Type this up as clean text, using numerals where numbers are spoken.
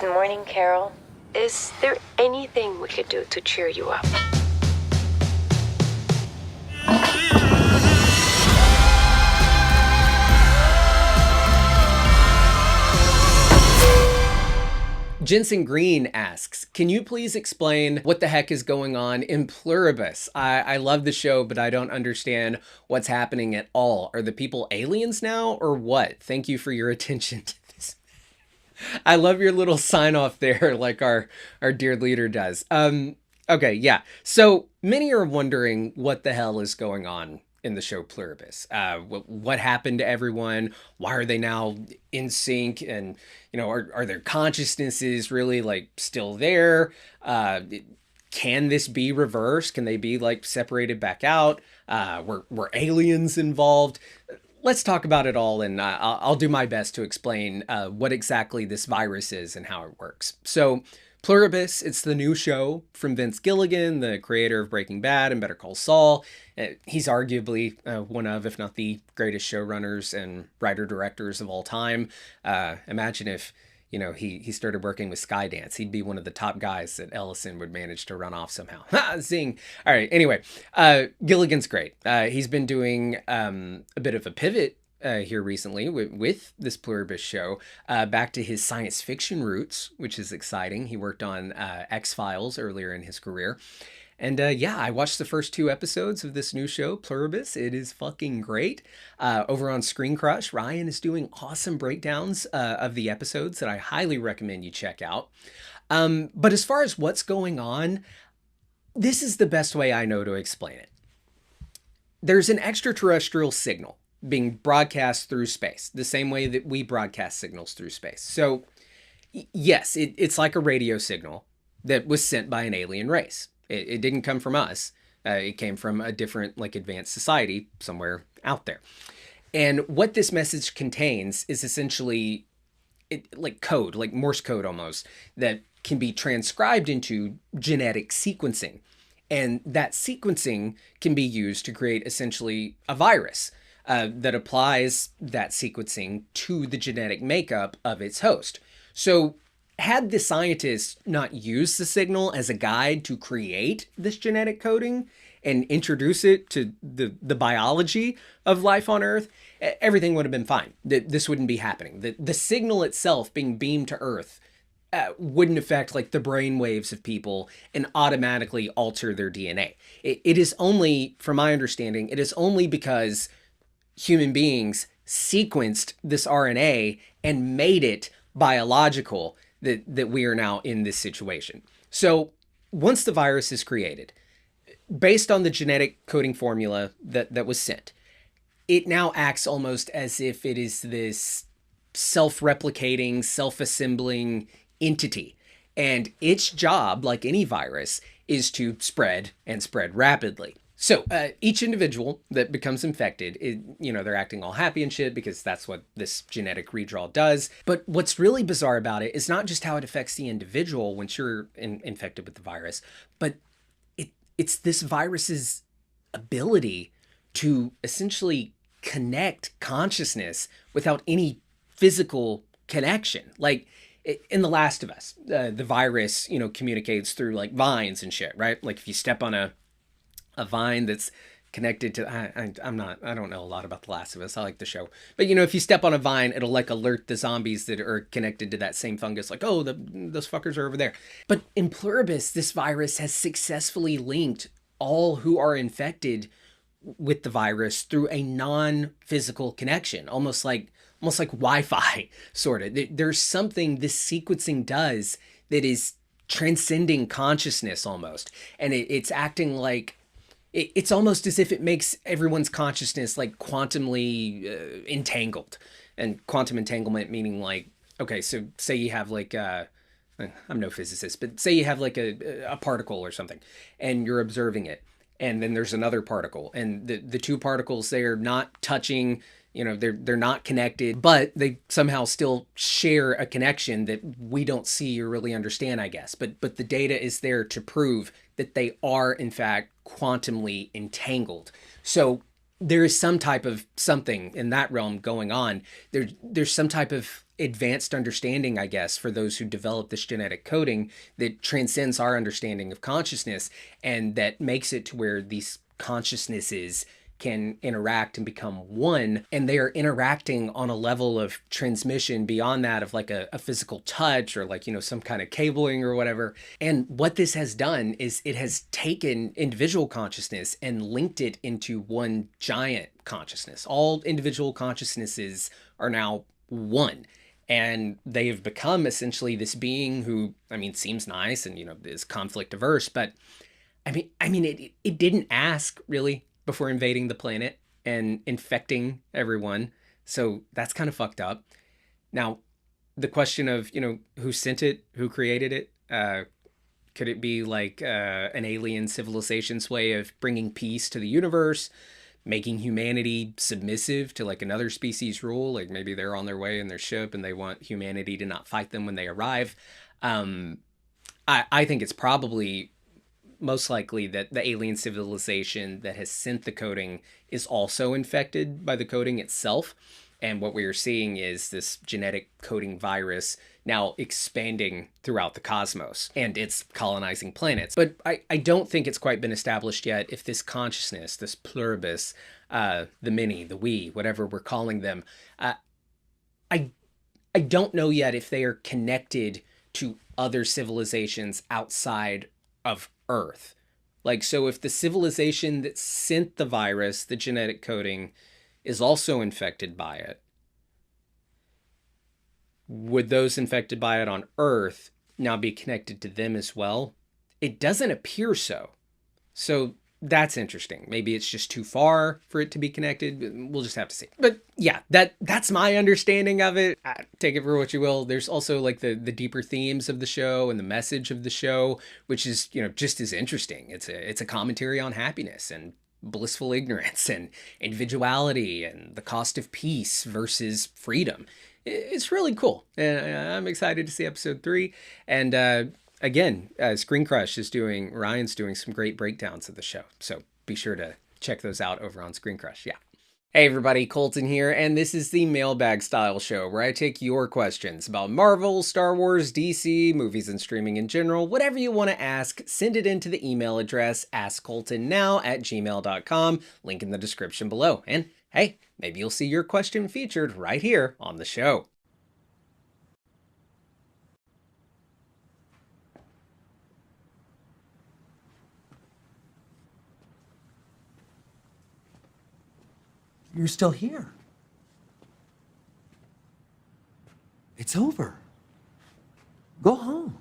Good morning, Carol. Is there anything we could do to cheer you up? Jenson Green asks, can you please explain what the heck is going on in Pluribus? I love the show, but I don't understand what's happening at all. Are the people aliens now or what? Thank you for your attention to this. I love your little sign off there like our dear leader does. Okay, yeah. So many are wondering what the hell is going on in the show Pluribus. What happened to everyone? Why are they now in sync? And, are their consciousnesses really like still there? Can this be reversed? Can they be like separated back out? Were aliens involved? Let's talk about it all, and I'll do my best to explain what exactly this virus is and how it works. So, Pluribus, it's the new show from Vince Gilligan, the creator of Breaking Bad and Better Call Saul. He's arguably one of, if not the greatest showrunners and writer-directors of all time. Imagine if, he started working with Skydance. He'd be one of the top guys that Ellison would manage to run off somehow. Ha! Zing! All right, anyway, Gilligan's great. He's been doing a bit of a pivot here recently with this Pluribus show, back to his science fiction roots, which is exciting. He worked on X-Files earlier in his career. And yeah, I watched the first 2 episodes of this new show, Pluribus. It is fucking great. Over on Screen Crush, Ryan is doing awesome breakdowns of the episodes that I highly recommend you check out. But as far as what's going on, this is the best way I know to explain it. There's an extraterrestrial signal being broadcast through space, the same way that we broadcast signals through space. So, yes, it's like a radio signal that was sent by an alien race. It didn't come from us. It came from a different, like, advanced society somewhere out there. And what this message contains is essentially like code, like Morse code almost, that can be transcribed into genetic sequencing. And that sequencing can be used to create essentially a virus that applies that sequencing to the genetic makeup of its host. So had the scientists not used the signal as a guide to create this genetic coding and introduce it to the biology of life on Earth, everything would have been fine. This wouldn't be happening. The signal itself being beamed to Earth wouldn't affect like the brain waves of people and automatically alter their DNA. It is only, from my understanding, it is only because human beings sequenced this RNA and made it biological that we are now in this situation. So once the virus is created, based on the genetic coding formula that was sent, it now acts almost as if it is this self-replicating, self-assembling entity. And its job, like any virus, is to spread and spread rapidly. So each individual that becomes infected, they're acting all happy and shit because that's what this genetic redraw does. But what's really bizarre about it is not just how it affects the individual once you're infected with the virus, but it's this virus's ability to essentially connect consciousness without any physical connection. Like in The Last of Us, the virus, communicates through like vines and shit, right? Like if you step on a vine that's connected to, I don't know a lot about The Last of Us. I like the show. But, if you step on a vine, it'll like alert the zombies that are connected to that same fungus. Like, oh, those fuckers are over there. But in Pluribus, this virus has successfully linked all who are infected with the virus through a non-physical connection, almost like Wi-Fi, sort of. There's something this sequencing does that is transcending consciousness almost. And it's acting like, it's almost as if it makes everyone's consciousness like quantumly entangled. And quantum entanglement meaning like, okay, so say you have like, I'm no physicist, but say you have like a particle or something and you're observing it. And then there's another particle and the 2 particles, they're not touching, they're not connected, but they somehow still share a connection that we don't see or really understand, I guess. But the data is there to prove that they are, in fact, quantumly entangled. So there is some type of something in that realm going on. There's some type of advanced understanding, I guess, for those who develop this genetic coding that transcends our understanding of consciousness, and that makes it to where these consciousnesses can interact and become one, and they are interacting on a level of transmission beyond that of like a physical touch or like, some kind of cabling or whatever. And what this has done is it has taken individual consciousness and linked it into one giant consciousness. All individual consciousnesses are now one, and they have become essentially this being who, seems nice and, is conflict averse, but it didn't ask really before invading the planet and infecting everyone. So that's kind of fucked up. Now, the question of, who sent it, who created it, could it be like an alien civilization's way of bringing peace to the universe, making humanity submissive to like another species rule? Like maybe they're on their way in their ship and they want humanity to not fight them when they arrive. I think it's probably most likely that the alien civilization that has sent the coding is also infected by the coding itself. And what we are seeing is this genetic coding virus now expanding throughout the cosmos, and it's colonizing planets. But I don't think it's quite been established yet if this consciousness, this pluribus, the many, the we, whatever we're calling them, I don't know yet if they are connected to other civilizations outside of Earth. Like, so if the civilization that sent the virus, the genetic coding, is also infected by it, would those infected by it on Earth now be connected to them as well? It doesn't appear so. So that's interesting. Maybe it's just too far for it to be connected. We'll just have to see. But yeah, that's my understanding of it. Take it for what you will. There's also like the deeper themes of the show and the message of the show, which is, just as interesting. It's a commentary on happiness and blissful ignorance and individuality and the cost of peace versus freedom. It's really cool. And I'm excited to see episode 3. And again, Ryan's doing some great breakdowns of the show. So be sure to check those out over on Screen Crush. Yeah. Hey everybody, Colton here, and this is the mailbag style show where I take your questions about Marvel, Star Wars, DC, movies and streaming in general. Whatever you want to ask, send it into the email address AskColtonNow@gmail.com, link in the description below. And hey, maybe you'll see your question featured right here on the show. You're still here. It's over. Go home.